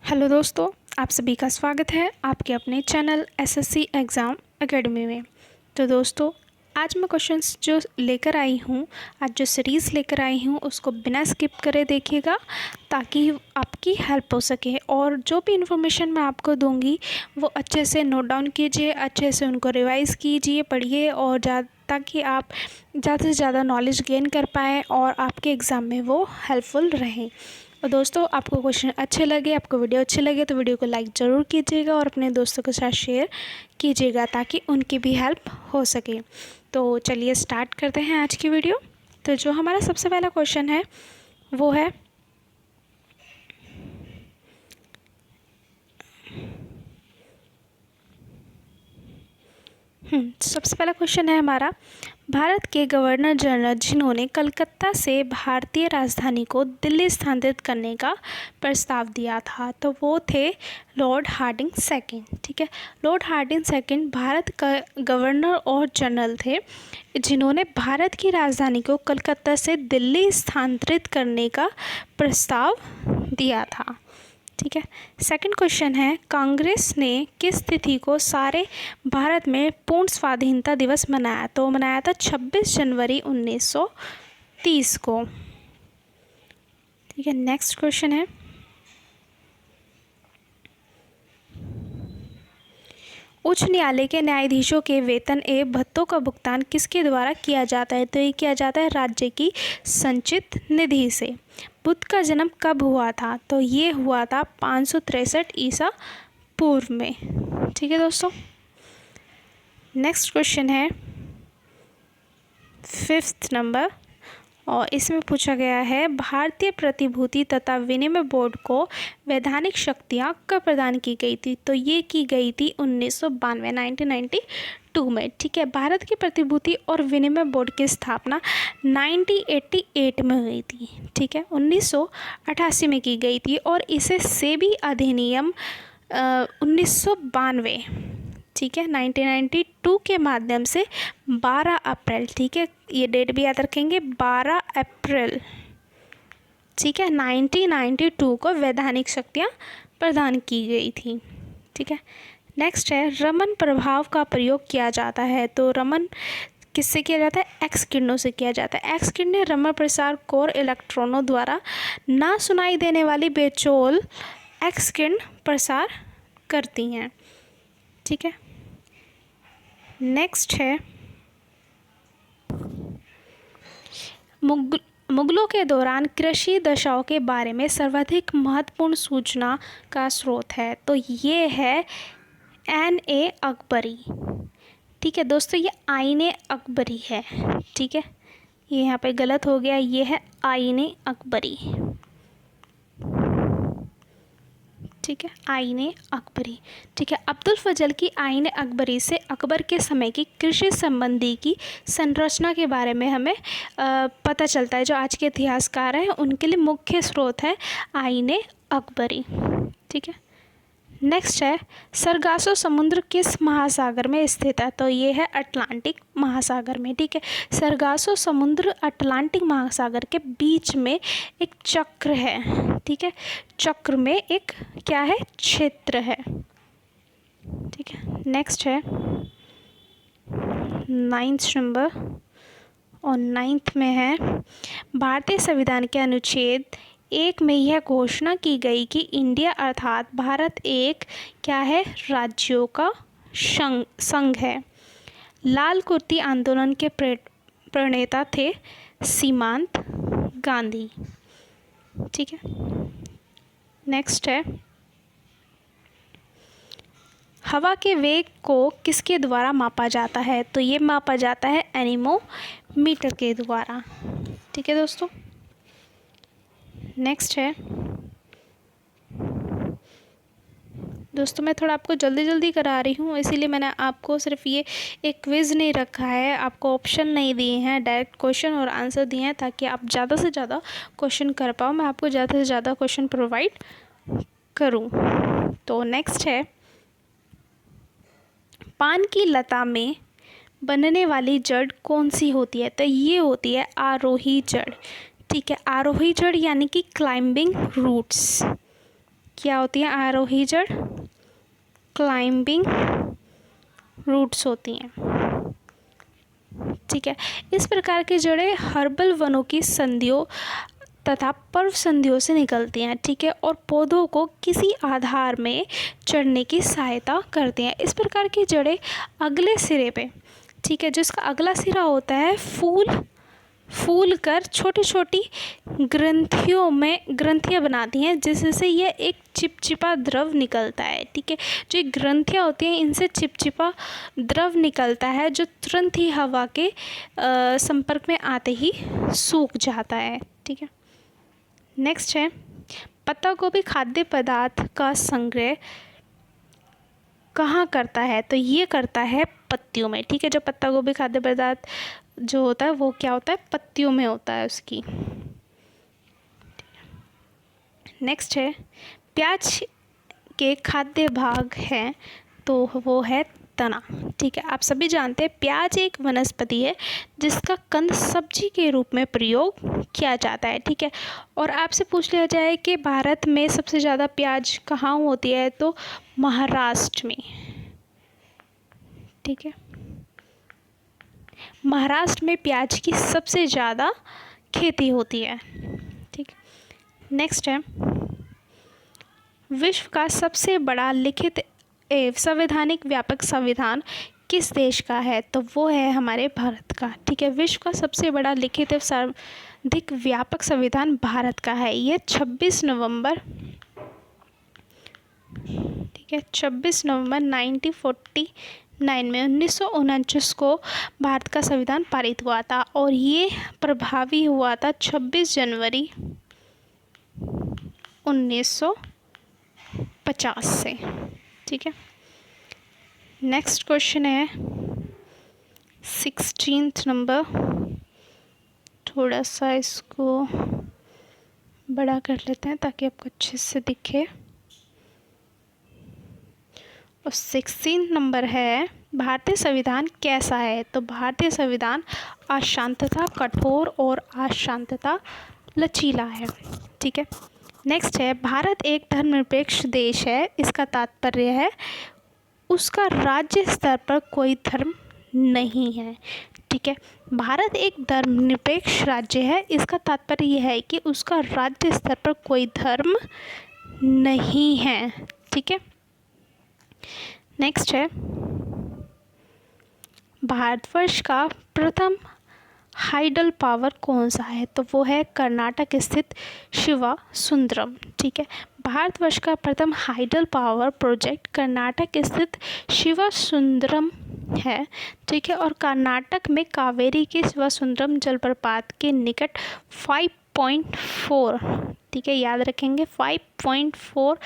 Hello दोस्तों, आप सभी का स्वागत है आपके अपने चैनल एसएससी एग्ज़ाम एकेडमी में। तो दोस्तों, आज मैं क्वेश्चंस जो लेकर आई हूँ, आज जो सीरीज़ लेकर आई हूँ उसको बिना स्किप करे देखिएगा ताकि आपकी हेल्प हो सके। और जो भी इन्फॉर्मेशन मैं आपको दूँगी वो अच्छे से नोट डाउन कीजिए, अच्छे से उनको रिवाइज़ कीजिए, पढ़िए और ताकि आप ज़्यादा से ज़्यादा नॉलेज गेन कर पाएँ और आपके एग्ज़ाम में वो हेल्पफुल रहें। और दोस्तों, आपको क्वेश्चन अच्छे लगे, आपको वीडियो अच्छे लगे तो वीडियो को लाइक ज़रूर कीजिएगा और अपने दोस्तों के साथ शेयर कीजिएगा ताकि उनकी भी हेल्प हो सके। तो चलिए स्टार्ट करते हैं आज की वीडियो। तो जो हमारा सबसे पहला क्वेश्चन है वो है सबसे पहला क्वेश्चन है हमारा, भारत के गवर्नर जनरल जिन्होंने कलकत्ता से भारतीय राजधानी को दिल्ली स्थानांतरित करने का प्रस्ताव दिया था, तो वो थे लॉर्ड हार्डिंग सेकंड। ठीक है, लॉर्ड हार्डिंग सेकंड भारत का गवर्नर और जनरल थे जिन्होंने भारत की राजधानी को कलकत्ता से दिल्ली स्थानांतरित करने का प्रस्ताव दिया था। ठीक है, सेकंड क्वेश्चन है, कांग्रेस ने किस तिथि को सारे भारत में पूर्ण स्वाधीनता दिवस मनाया? तो मनाया था 26 जनवरी 1930 को। ठीक है, नेक्स्ट क्वेश्चन है, उच्च न्यायालय के न्यायाधीशों के वेतन एवं भत्तों का भुगतान किसके द्वारा किया जाता है? तो ये किया जाता है राज्य की संचित निधि से। बुद्ध का जन्म कब हुआ था? तो ये हुआ था 563 ईसा पूर्व में। ठीक है दोस्तों, नेक्स्ट क्वेश्चन है 5th नंबर और इसमें पूछा गया है, भारतीय प्रतिभूति तथा विनिमय बोर्ड को वैधानिक शक्तियाँ कब प्रदान की गई थी? तो ये की गई थी 1992 में। ठीक है, भारत की प्रतिभूति और विनिमय बोर्ड की स्थापना 1988 में हुई थी। ठीक है, 1988 में की गई थी और इसे सेबी अधिनियम 1992, ठीक है, 1992 के माध्यम से 12 अप्रैल, ठीक है, ये डेट भी याद रखेंगे, 12 अप्रैल, ठीक है, 1992 को वैधानिक शक्तियाँ प्रदान की गई थी। ठीक है, नेक्स्ट है, रमन प्रभाव का प्रयोग किया जाता है। तो रमन किससे किया जाता है? एक्स किरणों से किया जाता है। एक्स किरणें रमन प्रसार कोर इलेक्ट्रॉनों द्वारा ना सुनाई देने वाली बेचौल एक्स किरण प्रसार करती हैं। ठीक है, नेक्स्ट है, मुगलों के दौरान कृषि दशाओं के बारे में सर्वाधिक महत्वपूर्ण सूचना का स्रोत है। तो ये है N.A. अकबरी। ठीक है दोस्तों, ये आईने अकबरी है। ठीक है, ये यहाँ पे गलत हो गया, ये है आईने अकबरी। ठीक है, आईने अकबरी। ठीक है, अब्दुल फजल की आईने अकबरी से अकबर के समय की कृषि संबंधी की संरचना के बारे में हमें पता चलता है। जो आज के इतिहासकार हैं उनके लिए मुख्य स्रोत है आईने अकबरी। ठीक है, नेक्स्ट है, सरगासो समुद्र किस महासागर में स्थित है? तो ये है अटलांटिक महासागर में। ठीक है, सरगासो समुद्र अटलांटिक महासागर के बीच में एक चक्र है। ठीक है, चक्र में एक क्या है? क्षेत्र है। ठीक है, नेक्स्ट है 9th नंबर और 9th में है, भारतीय संविधान के अनुच्छेद 1 में यह घोषणा की गई कि इंडिया अर्थात भारत एक क्या है? राज्यों का संघ है। लाल कुर्ती आंदोलन के प्रणेता थे सीमांत गांधी। ठीक है, नेक्स्ट है, हवा के वेग को किसके द्वारा मापा जाता है? तो ये मापा जाता है एनीमोमीटर के द्वारा। ठीक है दोस्तों, नेक्स्ट है, दोस्तों मैं थोड़ा आपको जल्दी जल्दी करा रही हूँ इसीलिए मैंने आपको सिर्फ ये एक क्विज़ नहीं रखा है, आपको ऑप्शन नहीं दिए हैं, डायरेक्ट क्वेश्चन और आंसर दिए हैं ताकि आप ज़्यादा से ज़्यादा क्वेश्चन कर पाओ, मैं आपको ज़्यादा से ज़्यादा क्वेश्चन प्रोवाइड करूँ। तो नेक्स्ट है, पान की लता में बनने वाली जड़ कौन सी होती है? तो ये होती है आरोही जड़। ठीक है, आरोही जड़ यानी कि क्लाइंबिंग रूट्स। क्या होती हैं? आरोही जड़, क्लाइंबिंग रूट्स होती हैं। ठीक है, इस प्रकार की जड़ें हर्बल वनों की संधियों तथा पर्व संधियों से निकलती हैं। ठीक है, और पौधों को किसी आधार में चढ़ने की सहायता करती हैं। इस प्रकार की जड़ें अगले सिरे पे, ठीक है, जिसका अगला सिरा होता है फूल कर छोटी छोटी ग्रंथियाँ बनाती हैं, जिससे यह एक चिपचिपा द्रव निकलता है। ठीक है, जो ग्रंथियाँ होती हैं इनसे चिपचिपा द्रव निकलता है, जो तुरंत ही हवा के संपर्क में आते ही सूख जाता है। ठीक है, नेक्स्ट है, पत्ता गोभी खाद्य पदार्थ का संग्रह कहाँ करता है? तो ये करता है पत्तियों में। ठीक है, जो पत्ता गोभी खाद्य पदार्थ जो होता है वो क्या होता है? पत्तियों में होता है उसकी। नेक्स्ट है, प्याज के खाद्य भाग हैं तो वो है तना। ठीक है, आप सभी जानते हैं प्याज एक वनस्पति है जिसका कंद सब्जी के रूप में प्रयोग किया जाता है। ठीक है, और आपसे पूछ लिया जाए कि भारत में सबसे ज़्यादा प्याज कहाँ होती है? तो महाराष्ट्र में। ठीक है, महाराष्ट्र में प्याज की सबसे ज़्यादा खेती होती है। ठीक, नेक्स्ट है, विश्व का सबसे बड़ा लिखित एवं संवैधानिक व्यापक संविधान किस देश का है? तो वो है हमारे भारत का। ठीक है, विश्व का सबसे बड़ा लिखित एवं सर्वाधिक व्यापक संविधान भारत का है। ये 26 नवंबर 1949 में 1949 को भारत का संविधान पारित हुआ था और ये प्रभावी हुआ था 26 जनवरी 1950 से। ठीक है, नेक्स्ट क्वेश्चन है 16th नंबर। थोड़ा सा इसको बड़ा कर लेते हैं ताकि आपको अच्छे से दिखे। और 16 नंबर है, भारतीय संविधान कैसा है? तो भारतीय संविधान अशांतता कठोर और अशांतता लचीला है। ठीक है, नेक्स्ट है, भारत एक धर्मनिरपेक्ष देश है। इसका तात्पर्य है उसका राज्य स्तर पर कोई धर्म नहीं है। ठीक है, भारत एक धर्मनिरपेक्ष राज्य है। इसका तात्पर्य यह है कि उसका राज्य स्तर पर कोई धर्म नहीं है। ठीक है, नेक्स्ट है, भारतवर्ष का प्रथम हाइडल पावर कौन सा है? तो वो है कर्नाटक स्थित शिवा सुंदरम। ठीक है, भारतवर्ष का प्रथम हाइडल पावर प्रोजेक्ट कर्नाटक स्थित शिवा सुंदरम है। ठीक है, और कर्नाटक में कावेरी के शिवा सुंदरम जलप्रपात के निकट 5.4, ठीक है, याद रखेंगे 5.4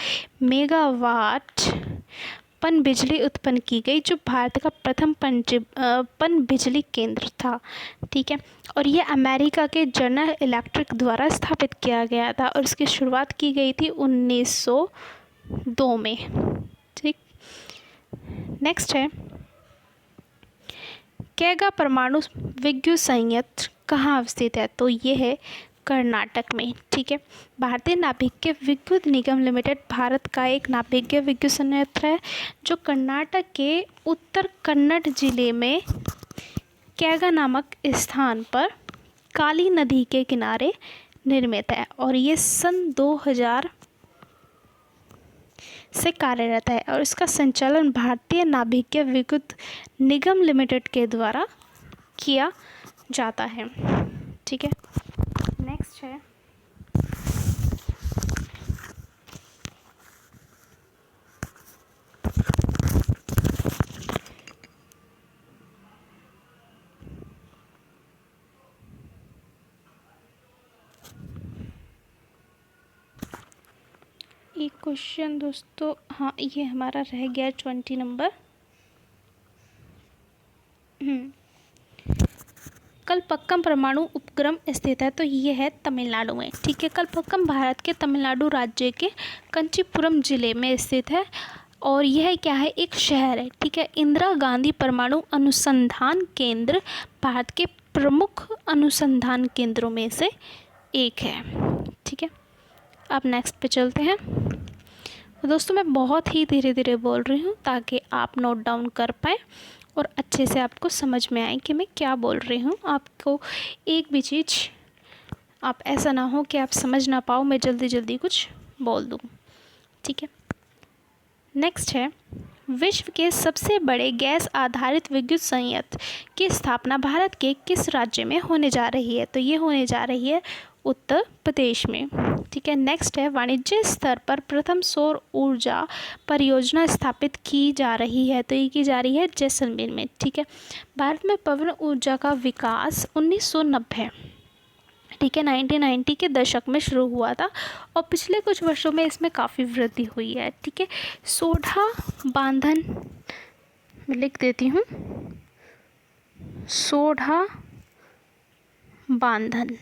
मेगावाट पन बिजली उत्पन्न की गई, जो भारत का प्रथम पन बिजली केंद्र था। ठीक है, और ये अमेरिका के जनरल इलेक्ट्रिक द्वारा स्थापित किया गया था और इसकी शुरुआत की गई थी 1902 में। ठीक, नेक्स्ट है, कैगा परमाणु विद्युत संयंत्र कहाँ स्थित है? तो ये है कर्नाटक में। ठीक है, भारतीय नाभिकीय विद्युत निगम लिमिटेड भारत का एक नाभिकीय विद्युत संयंत्र है जो कर्नाटक के उत्तर कन्नड़ जिले में कैगा नामक स्थान पर काली नदी के किनारे निर्मित है और ये सन 2000 से कार्यरत है और इसका संचालन भारतीय नाभिकीय विद्युत निगम लिमिटेड के द्वारा किया जाता है। ठीक है, नेक्स्ट है, एक क्वेश्चन दोस्तों, हाँ ये हमारा रह गया 20 नंबर। कलपक्कम परमाणु उपक्रम स्थित है, तो ये है तमिलनाडु में। ठीक है, कलपक्कम भारत के तमिलनाडु राज्य के कंचीपुरम जिले में स्थित है और यह क्या है? एक शहर है। ठीक है, इंदिरा गांधी परमाणु अनुसंधान केंद्र भारत के प्रमुख अनुसंधान केंद्रों में से एक है। ठीक है, अब नेक्स्ट पे चलते हैं। तो दोस्तों मैं बहुत ही धीरे धीरे बोल रही हूँ ताकि आप नोट डाउन कर पाएँ और अच्छे से आपको समझ में आए कि मैं क्या बोल रही हूँ। आपको एक भी चीज़ आप ऐसा ना हो कि आप समझ ना पाओ, मैं जल्दी जल्दी कुछ बोल दूँ, ठीक है। नेक्स्ट है, विश्व के सबसे बड़े गैस आधारित विद्युत संयंत्र की स्थापना भारत के किस राज्य में होने जा रही है? तो ये होने जा रही है उत्तर प्रदेश में, ठीक है। नेक्स्ट है, वाणिज्य स्तर पर प्रथम सौर ऊर्जा परियोजना स्थापित की जा रही है, तो ये की जा रही है जैसलमेर में, ठीक है। भारत में पवन ऊर्जा का विकास 1990, ठीक है, 1990 के दशक में शुरू हुआ था और पिछले कुछ वर्षों में इसमें काफ़ी वृद्धि हुई है, ठीक है। सोढ़ा बांधन, मैं लिख देती हूँ, सोढ़ा बांधन,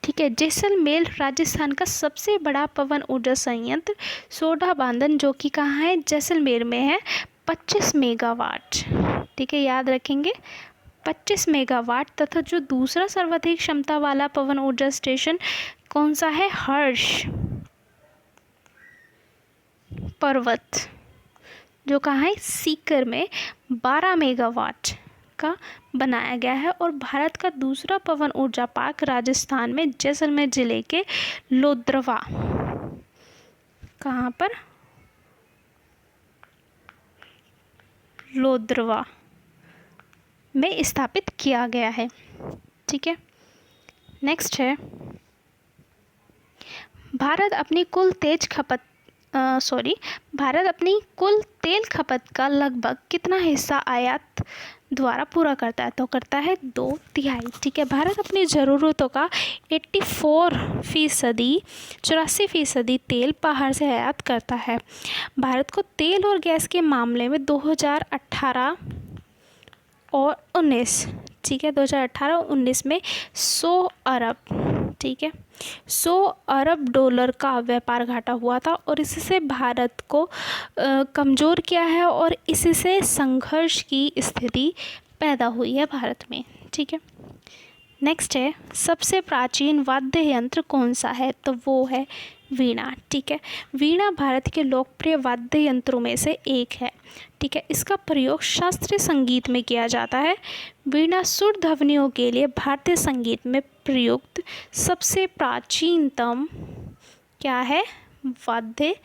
ठीक है। जैसलमेर राजस्थान का सबसे बड़ा पवन ऊर्जा संयंत्र सोढ़ा बांधन, जो कि कहाँ है? जैसलमेर में है, 25 मेगावाट, ठीक है, याद रखेंगे 25 मेगावाट। तथा जो दूसरा सर्वाधिक क्षमता वाला पवन ऊर्जा स्टेशन कौन सा है? हर्ष पर्वत, जो कहाँ है? सीकर में 12 मेगावाट का बनाया गया है। और भारत का दूसरा पवन ऊर्जा पार्क राजस्थान में जैसलमेर जिले के लोद्रवा, कहाँ पर? लोद्रवा में स्थापित किया गया है, ठीक है। नेक्स्ट है, भारत अपनी कुल तेल खपत का लगभग कितना हिस्सा आयात द्वारा पूरा करता है? तो करता है 2/3, ठीक है। भारत अपनी ज़रूरतों का 84% तेल बाहर से आयात करता है। भारत को तेल और गैस के मामले में 2018 और 19, ठीक है, 2018-19 में 100 अरब, ठीक है, 100 अरब डॉलर का व्यापार घाटा हुआ था और इससे भारत को कमज़ोर किया है और इससे संघर्ष की स्थिति पैदा हुई है भारत में, ठीक है। नेक्स्ट है, सबसे प्राचीन वाद्य यंत्र कौन सा है? तो वो है वीणा, ठीक है। वीणा भारत के लोकप्रिय वाद्य यंत्रों में से एक है, ठीक है। इसका प्रयोग शास्त्रीय संगीत में किया जाता है। वीणा सुर ध्वनियों के लिए भारतीय संगीत में प्रयुक्त सबसे प्राचीनतम क्या है? वाद्य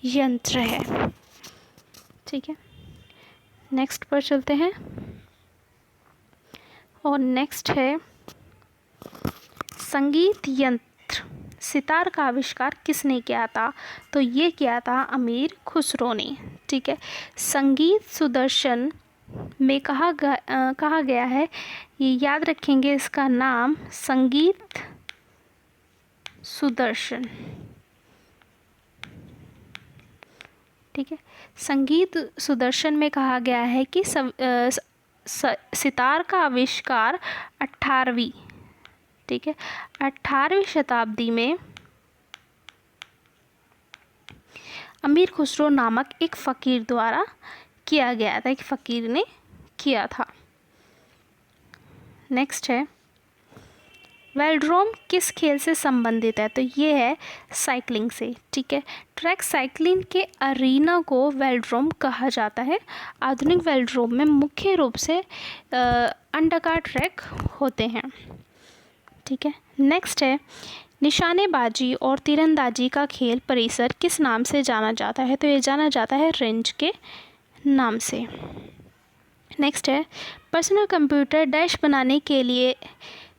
यंत्र है, ठीक है। नेक्स्ट पर चलते हैं और नेक्स्ट है, संगीत यंत्र सितार का आविष्कार किसने किया था? तो ये किया था अमीर खुसरो ने, ठीक है। संगीत सुदर्शन में कहा गया है, ये याद रखेंगे इसका नाम, संगीत सुदर्शन, ठीक है। संगीत सुदर्शन में कहा गया है कि सितार का आविष्कार 18वीं, ठीक है, 18वीं शताब्दी में अमीर खुसरो नामक एक फ़कीर द्वारा किया गया था, एक फ़कीर ने किया था। नेक्स्ट है, वेलोड्रोम किस खेल से संबंधित है? तो ये है साइकिलिंग से, ठीक है। ट्रैक साइकिलिंग के अरीना को वेलोड्रोम कहा जाता है। आधुनिक वेलोड्रोम में मुख्य रूप से अंडाकार ट्रैक होते हैं, ठीक है। नेक्स्ट है, निशानेबाजी और तीरंदाजी का खेल परिसर किस नाम से जाना जाता है? तो ये जाना जाता है रेंज के नाम से। नेक्स्ट है, पर्सनल कंप्यूटर डैश बनाने के लिए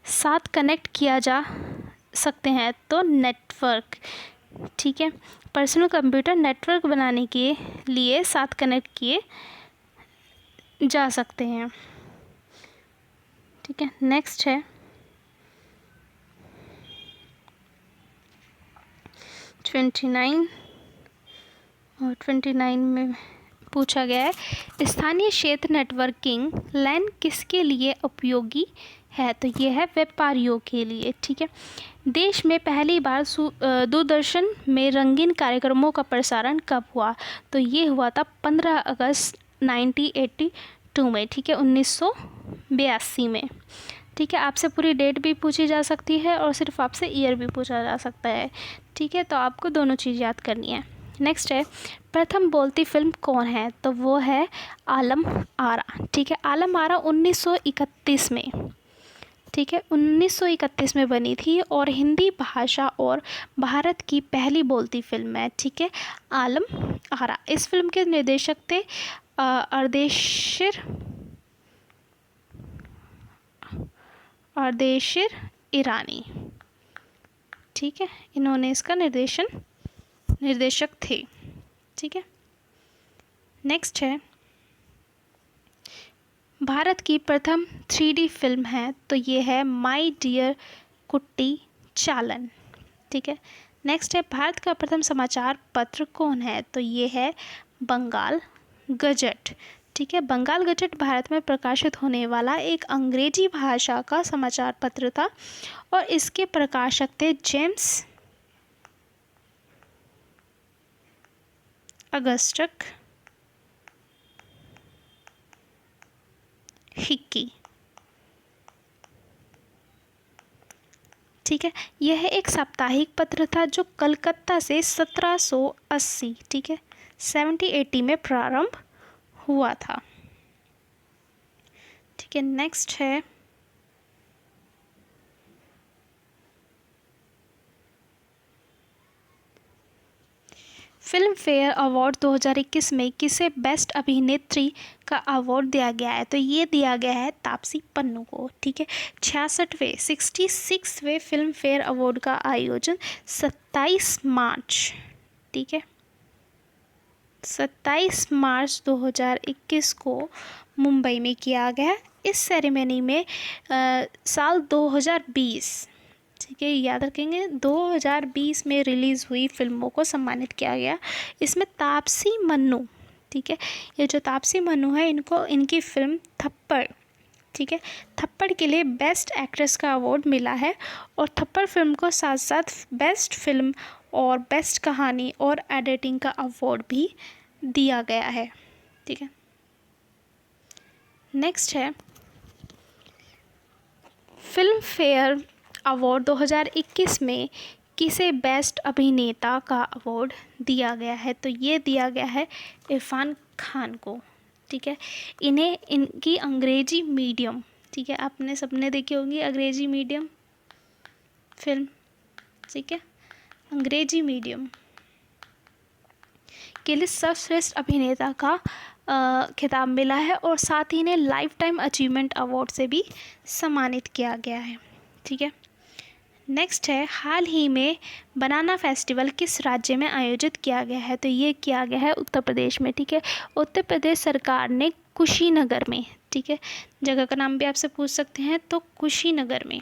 साथ कनेक्ट किया जा सकते हैं, तो नेटवर्क, ठीक है। पर्सनल कंप्यूटर नेटवर्क बनाने के लिए साथ कनेक्ट किए जा सकते हैं, ठीक है। नेक्स्ट है, 29 और 29 में पूछा गया है, स्थानीय क्षेत्र नेटवर्किंग लैन किसके लिए उपयोगी है? तो ये है व्यापारियों के लिए, ठीक है। देश में पहली बार दूरदर्शन में रंगीन कार्यक्रमों का प्रसारण कब हुआ? तो ये हुआ था 15 अगस्त 1982 में, ठीक है, 1982 में। ठीक है, आपसे पूरी डेट भी पूछी जा सकती है और सिर्फ आपसे ईयर भी पूछा जा सकता है। ठीक है, तो आपको दोनों चीज़ याद करनी है। नेक्स्ट है, प्रथम बोलती फिल्म कौन है? तो वो है आलम आरा। ठीक है, आलम आरा 1931 में, ठीक है, 1931 में बनी थी और हिंदी भाषा और भारत की पहली बोलती फिल्म है। ठीक है, आलम आरा। इस फिल्म के निर्देशक थे अर्देशिर ईरानी। ठीक है, इन्होंने इसका निर्देशक थे। ठीक है, नेक्स्ट है, भारत की प्रथम 3D फिल्म है तो ये है माय डियर कुट्टी चालन। ठीक है, नेक्स्ट है, भारत का प्रथम समाचार पत्र कौन है? तो ये है बंगाल गजट। ठीक है, बंगाल गजट भारत में प्रकाशित होने वाला एक अंग्रेजी भाषा का समाचार पत्र था और इसके प्रकाशक थे जेम्स अगस्टस हिक्की। ठीक है, यह एक साप्ताहिक पत्र था जो कलकत्ता से 1780, ठीक है, 1780 में प्रारंभ हुआ था। ठीक है, नेक्स्ट है, फिल्म फेयर अवार्ड 2021 में किसे बेस्ट अभिनेत्री का अवार्ड दिया गया है? तो ये दिया गया है तापसी पन्नू को। ठीक है, 66वें फिल्म फेयर अवार्ड का आयोजन 27 मार्च, ठीक है, 27 मार्च 2021 को मुंबई में किया गया। इस सेरेमनी में साल 2020, ठीक है, याद रखेंगे, 2020 में रिलीज़ हुई फिल्मों को सम्मानित किया गया। इसमें तापसी मन्नू, ठीक है, ये जो तापसी मन्नू है, इनको इनकी फिल्म थप्पड़, ठीक है, थप्पड़ के लिए बेस्ट एक्ट्रेस का अवार्ड मिला है और थप्पड़ फिल्म को साथ साथ बेस्ट फिल्म और बेस्ट कहानी और एडिटिंग का अवार्ड भी दिया गया है। ठीक है, नेक्स्ट है, फिल्म फेयर अवार्ड 2021 में किसे बेस्ट अभिनेता का अवार्ड दिया गया है? तो ये दिया गया है इरफान खान को। ठीक है, इन्हें इनकी अंग्रेजी मीडियम, ठीक है, आपने सबने देखी होंगी अंग्रेजी मीडियम फिल्म, ठीक है, अंग्रेजी मीडियम के लिए सर्वश्रेष्ठ अभिनेता का खिताब मिला है और साथ ही इन्हें लाइफ टाइम अचीवमेंट अवार्ड से भी सम्मानित किया गया है। ठीक है, नेक्स्ट है, हाल ही में बनाना फेस्टिवल किस राज्य में आयोजित किया गया है? तो ये किया गया है उत्तर प्रदेश में। ठीक है, उत्तर प्रदेश सरकार ने कुशीनगर में, ठीक है, जगह का नाम भी आपसे पूछ सकते हैं, तो कुशीनगर में,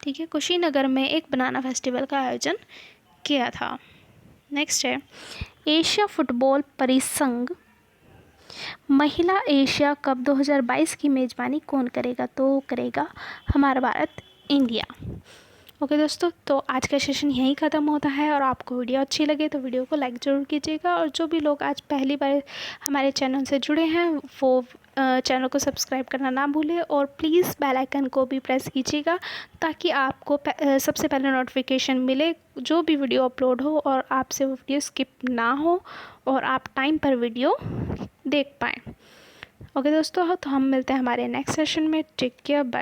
ठीक है, कुशीनगर में एक बनाना फेस्टिवल का आयोजन किया था। नेक्स्ट है, एशिया फुटबॉल परिसंघ महिला एशिया कप 2022 की मेज़बानी कौन करेगा? तो करेगा हमारा भारत, इंडिया। ओके दोस्तों, तो आज का सेशन यहीं ख़त्म होता है और आपको वीडियो अच्छी लगे तो वीडियो को लाइक ज़रूर कीजिएगा और जो भी लोग आज पहली बार हमारे चैनल से जुड़े हैं वो चैनल को सब्सक्राइब करना ना भूलें और प्लीज़ बेल आइकन को भी प्रेस कीजिएगा ताकि आपको सबसे पहले नोटिफिकेशन मिले जो भी वीडियो अपलोड हो और आपसे वो वीडियो स्किप ना हो और आप टाइम पर वीडियो देख पाएँ। ओके दोस्तों, तो हम मिलते हैं हमारे नेक्स्ट सेशन में। Take care, bye.